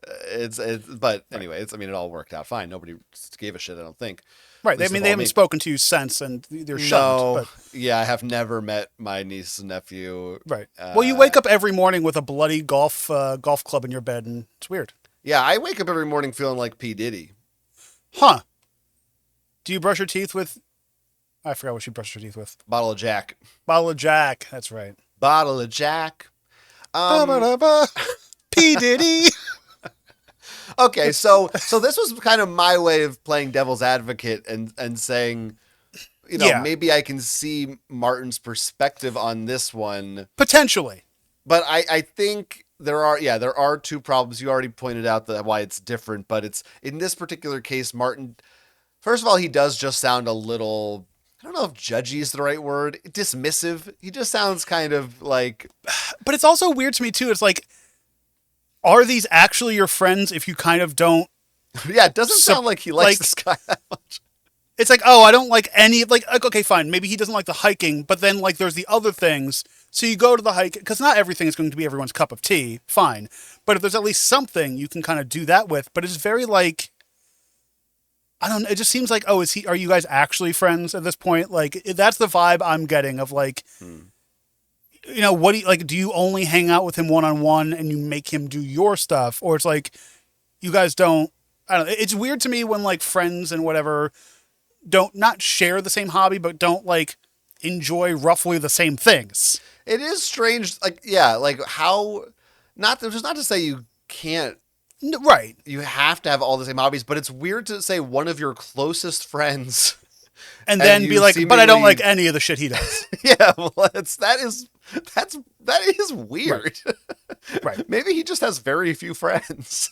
But anyway, I mean, it all worked out fine. Nobody gave a shit, I don't think. Right. I mean, they haven't spoken to you since, and they're shunned. No, But yeah, I have never met my niece and nephew. right. Well, you wake up every morning with a bloody golf club in your bed, and it's weird. Yeah, I wake up every morning feeling like P. Diddy. Huh. Do you brush your teeth with... I forgot what you brush your teeth with. Bottle of Jack. Bottle of Jack. That's right. Bottle of Jack. P. Diddy. Okay, so this was kind of my way of playing devil's advocate and saying, maybe I can see Martin's perspective on this one. Potentially. But I think there are two problems. You already pointed out why it's different, but it's in this particular case, Martin, first of all, he does just sound a little, I don't know if judgy is the right word, dismissive. He just sounds kind of like... But it's also weird to me, too. It's like, are these actually your friends if you kind of don't... Yeah, it doesn't sound like he likes this guy that much. It's like, oh, I don't like any... Like, okay, fine. Maybe he doesn't like the hiking, but then, like, there's the other things. So you go to the hike, because not everything is going to be everyone's cup of tea. Fine. But if there's at least something you can kind of do that with. But it's very, like... I don't know. It just seems like, oh, are you guys actually friends at this point? Like, that's the vibe I'm getting of, like... what do you like? Do you only hang out with him one-on-one and you make him do your stuff? Or it's like, you guys don't, I don't know. It's weird to me when like friends and whatever don't not share the same hobby, but don't like enjoy roughly the same things. It is strange. Like, yeah, like how, not to say you can't, right. You have to have all the same hobbies, but it's weird to say one of your closest friends and then be like, but I don't like any of the shit he does. Yeah, well, that is weird. Right. Maybe he just has very few friends.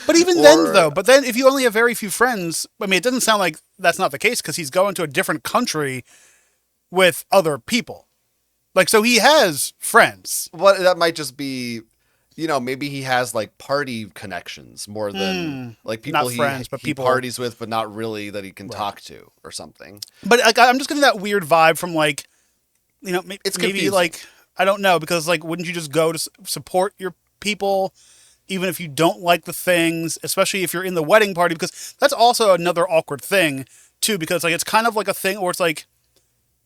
But even then, though, if you only have very few friends, I mean, it doesn't sound like that's not the case because he's going to a different country with other people. Like, so he has friends. Well, that might just be, maybe he has like party connections more than like people not friends, but he people parties with, but not really that he can talk to or something. But like, I'm just getting that weird vibe from like, it's maybe confusing. Like, I don't know, because like, wouldn't you just go to support your people, even if you don't like the things, especially if you're in the wedding party? Because that's also another awkward thing too, because like, it's kind of like a thing where it's like,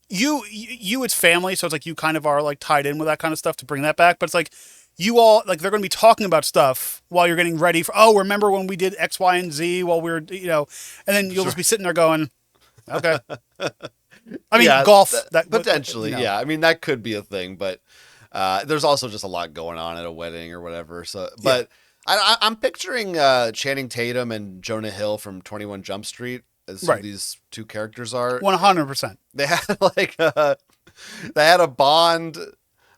it's family. So it's like, you kind of are like tied in with that kind of stuff to bring that back. But it's like, you all, like, they're going to be talking about stuff while you're getting ready for, oh, remember when we did X, Y, and Z while we were, and then you'll just be sitting there going, okay. I mean, golf. That potentially, yeah. I mean, that could be a thing, but there's also just a lot going on at a wedding or whatever. So, but I'm picturing Channing Tatum and Jonah Hill from 21 Jump Street as who these two characters are. 100%. They had like they had a bond.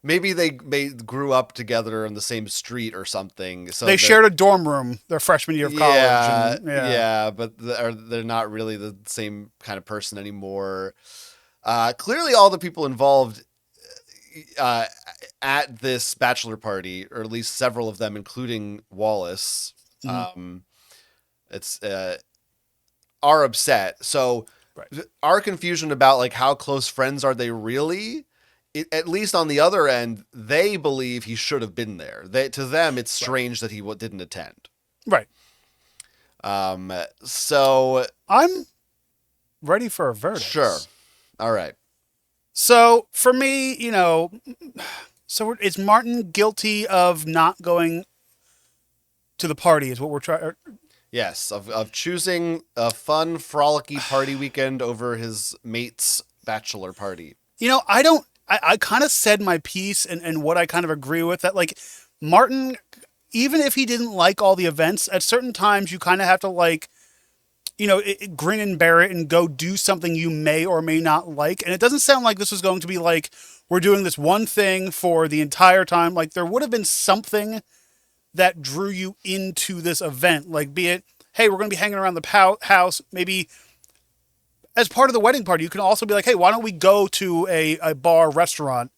Maybe they grew up together on the same street or something. So they shared a dorm room their freshman year of college. Yeah, but they're not really the same kind of person anymore. Clearly, all the people involved at this bachelor party, or at least several of them, including Wallace, are upset. So our confusion about like how close friends are they really? At least on the other end, they believe he should have been there. To them, it's strange that he didn't attend. Right. So I'm ready for a verdict. Sure. All right. So for me, is Martin guilty of not going to the party? Is what we're trying. Yes, of choosing a fun, frolicky party weekend over his mate's bachelor party. I kind of said my piece and what I kind of agree with, that like Martin, even if he didn't like all the events, at certain times you kind of have to like, grin and bear it and go do something you may or may not like. And it doesn't sound like this was going to be like, we're doing this one thing for the entire time. Like there would have been something that drew you into this event. Like be it, hey, we're going to be hanging around the house, maybe as part of the wedding party. You can also be like, hey, why don't we go to a bar restaurant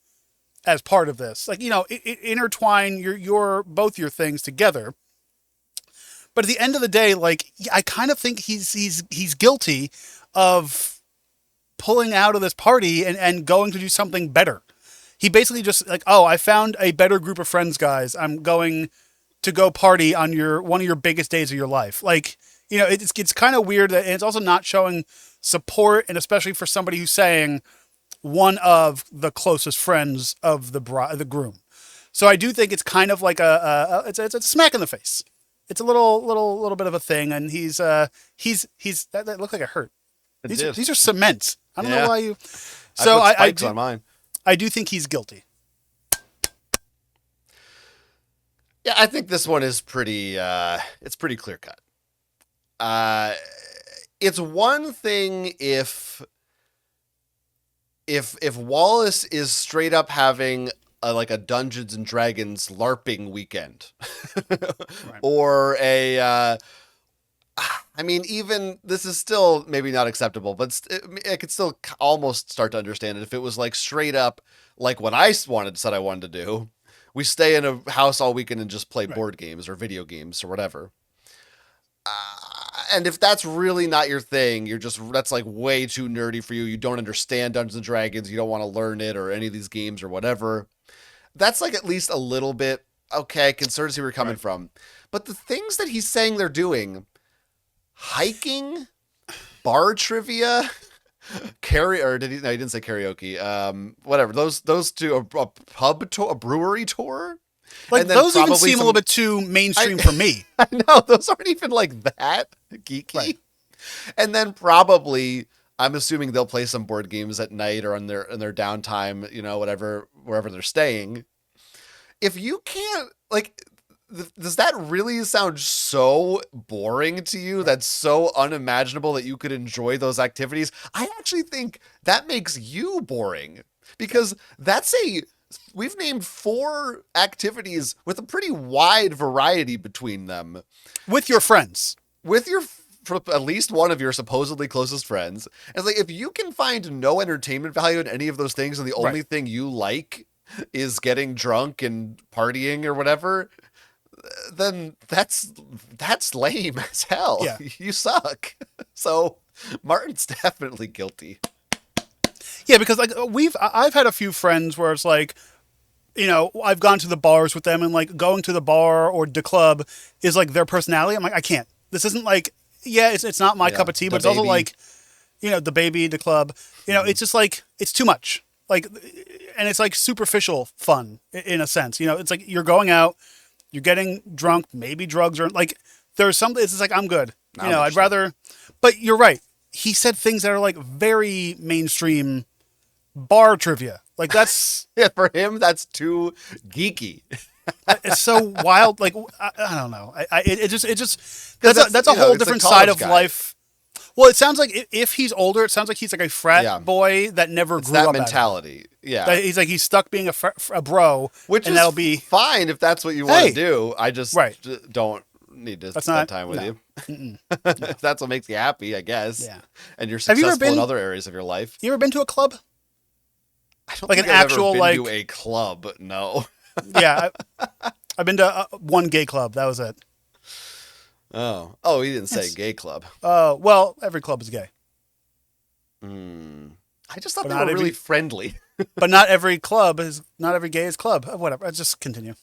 as part of this? Like, intertwine your both your things together. But at the end of the day, like, I kind of think he's guilty of pulling out of this party and going to do something better. He basically just like, oh, I found a better group of friends, guys. I'm going to go party on one of your biggest days of your life. Like, it's kind of weird that, and it's also not showing support, and especially for somebody who's saying one of the closest friends of the groom. So I do think it's kind of like it's a smack in the face. It's a little bit of a thing, and he's that looked like it hurt. These are cement. I don't know why you. So I do, on mine. I do think he's guilty. Yeah, I think this one is pretty. It's pretty clear cut. It's one thing if Wallace is straight up having like a Dungeons and Dragons LARPing weekend, right. Or I mean, even this is still maybe not acceptable, but I could still almost start to understand it if it was like straight up like what I said I wanted to do. We stay in a house all weekend and just play board games or video games or whatever. And if that's really not your thing, that's like way too nerdy for you. You don't understand Dungeons and Dragons. You don't want to learn it or any of these games or whatever. That's like at least a little bit okay. Concerned to see where you're coming from. But the things that he's saying they're doing, hiking, bar trivia, he didn't say karaoke. Whatever. Those two, a pub tour, a brewery tour. Like, those even seem a little bit too mainstream for me. I know, those aren't even like that geeky. Right. And then probably, I'm assuming they'll play some board games at night or in their downtime, wherever they're staying. If you can't, like, does that really sound so boring to you? That's so unimaginable that you could enjoy those activities? I actually think that makes you boring, because we've named 4 activities with a pretty wide variety between them. With your friends. For at least one of your supposedly closest friends. It's like, if you can find no entertainment value in any of those things, and the only thing you like is getting drunk and partying or whatever, then that's lame as hell. Yeah. You suck. So Martin's definitely guilty. Yeah, because like I've had a few friends where it's like, I've gone to the bars with them, and like going to the bar or the club is like their personality. I'm like, I can't. This isn't like, it's not my cup of tea, but it's also like, the baby, the club, it's just like, it's too much. Like, and it's like superficial fun in a sense. It's like you're going out, you're getting drunk, maybe drugs, or like there's something. It's just like, I'm good. I'd rather. But you're right. He said things that are like very mainstream bar trivia. Like, that's for him, that's too geeky. It's so wild. Like, I don't know. That's a whole different side of life. Well, it sounds like if he's older, it sounds like he's like a frat boy that never grew up. That mentality. Yeah. He's stuck being a bro, and that'll be fine if that's what you want to do. I just don't need to spend time with you. If that's what makes you happy, I guess. Yeah. And you're successful in other areas of your life. You ever been to a club? I don't think I've ever been to a club. No. Yeah. I've been to one gay club. That was it. Oh, he didn't say gay club. Well, every club is gay. I just thought they were really friendly. But not every gay is club. Whatever. Let's just continue.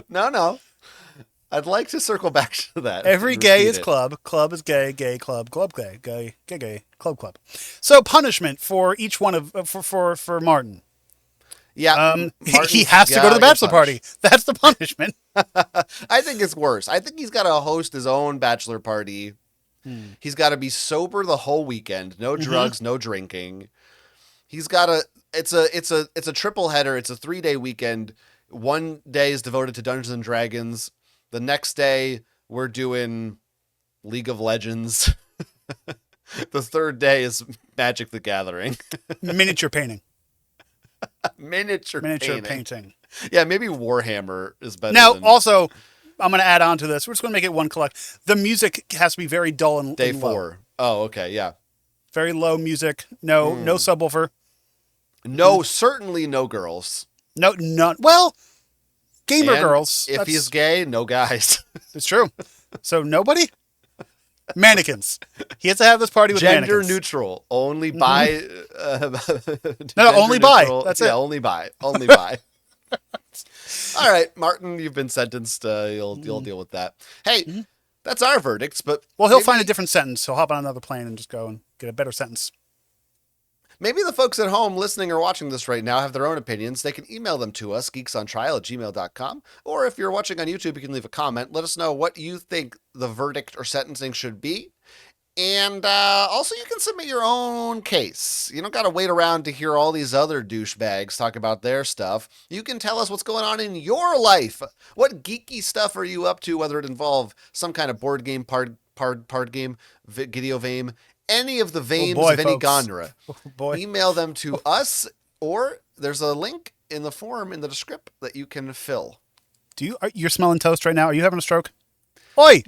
No. I'd like to circle back to that. Every gay is club. Club is gay. Gay club. Club gay. Gay. Gay. Club. So punishment for each one of for Martin. Yeah, he has to go to the bachelor party. That's the punishment. I think it's worse. I think he's got to host his own bachelor party. He's got to be sober the whole weekend. No drugs, no drinking. He's got to. It's a triple header. It's a 3-day weekend. One day is devoted to Dungeons and Dragons. The next day we're doing League of Legends. The third day is Magic the Gathering. Miniature painting. Miniature painting. Yeah, maybe Warhammer is better. Now, also, I'm going to add on to this. We're just going to make it one collect. The music has to be very dull and Day low. 4. Oh, okay, yeah. Very low music. No subwoofer. No, certainly no girls. No, none. Well, gamer girls. If he's gay, no guys. It's true. So nobody? Mannequins. He has to have this party with gender mannequins. Neutral. Only bi. No, only bi. That's it. Only bi. Only bi. All right, Martin, you've been sentenced. You'll deal with that. Hey, that's our verdicts, but well, he'll find a different sentence. He'll hop on another plane and just go and get a better sentence. Maybe the folks at home listening or watching this right now have their own opinions. They can email them to us, geeksontrial@gmail.com. Or if you're watching on YouTube, you can leave a comment. Let us know what you think the verdict or sentencing should be. And also, you can submit your own case. You don't got to wait around to hear all these other douchebags talk about their stuff. You can tell us what's going on in your life. What geeky stuff are you up to, whether it involve some kind of board game, card game, video game, any of the veins of any genre. Email them to us, or there's a link in the form in the description that you can fill. You're smelling toast right now? Are you having a stroke? Oi!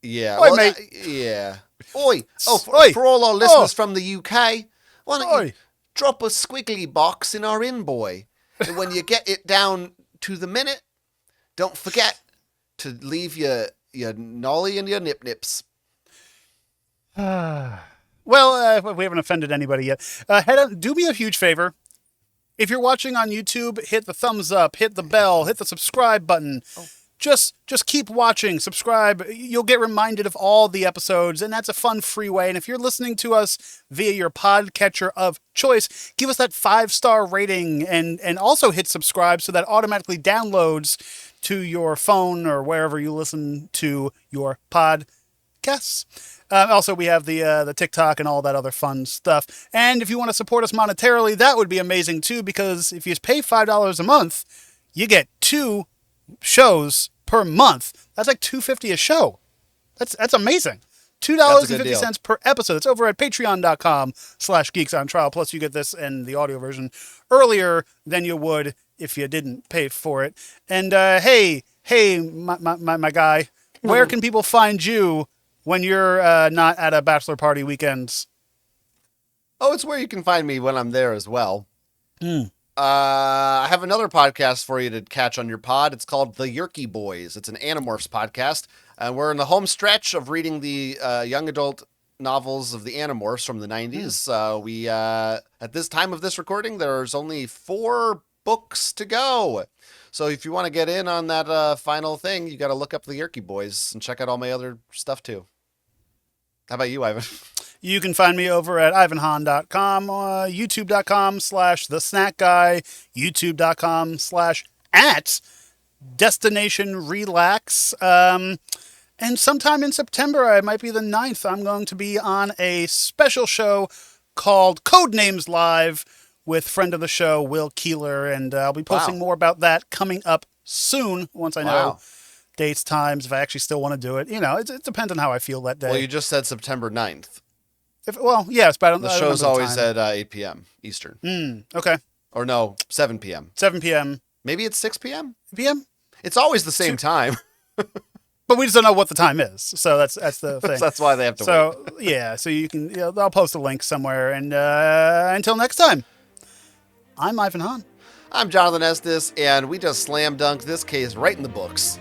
Yeah. Oi, mate. Yeah. Oi. Oh, Oi. for all our listeners from the UK, why don't you drop a squiggly box in our inboy? And when you get it down to the minute, don't forget to leave your nolly and your nip-nips. Well, we haven't offended anybody yet. Do me a huge favor. If you're watching on YouTube, hit the thumbs up, hit the bell, hit the subscribe button. Oh. Just keep watching, subscribe. You'll get reminded of all the episodes, and that's a fun, free way. And if you're listening to us via your podcatcher of choice, give us that 5-star rating and also hit subscribe so that automatically downloads to your phone or wherever you listen to your podcasts. Also, we have the TikTok and all that other fun stuff. And if you want to support us monetarily, that would be amazing too, because if you pay $5 a month, you get 2 shows per month. That's like $2.50 a show. That's amazing. $2.50 per episode. It's over at patreon.com/geeksontrial. Plus, you get this and the audio version earlier than you would if you didn't pay for it. And hey, my guy, where can people find you when you're not at a bachelor party weekends? Oh, it's where you can find me when I'm there as well. I have another podcast for you to catch on your pod. It's called The Yerky Boys. It's an Animorphs podcast. And we're in the home stretch of reading the young adult novels of the Animorphs from the 90s. We at this time of this recording, there's only 4 books to go. So if you want to get in on that final thing, you got to look up The Yerky Boys and check out all my other stuff too. How about you, Ivan? You can find me over at ivanhan.com, youtube.com/thesnackguy, youtube.com/@destinationrelax. And sometime in September, it might be the 9th, I'm going to be on a special show called Codenames Live with friend of the show, Will Keeler. And I'll be posting more about that coming up soon once I know dates, times, if I actually still want to do it. You know, it depends on how I feel that day. Well, you just said September 9th. Yes, but I don't know. The show's always at 8 p.m. Eastern. Okay. Or no, 7 p.m. 7 p.m. Maybe it's 6 p.m.? p.m.? It's always the same time. But we just don't know what the time is. So that's the thing. That's why they have to wait. Yeah, so you can, I'll post a link somewhere. And until next time, I'm Ivan Hahn. I'm Jonathan Estes, and we just slam dunked this case right in the books.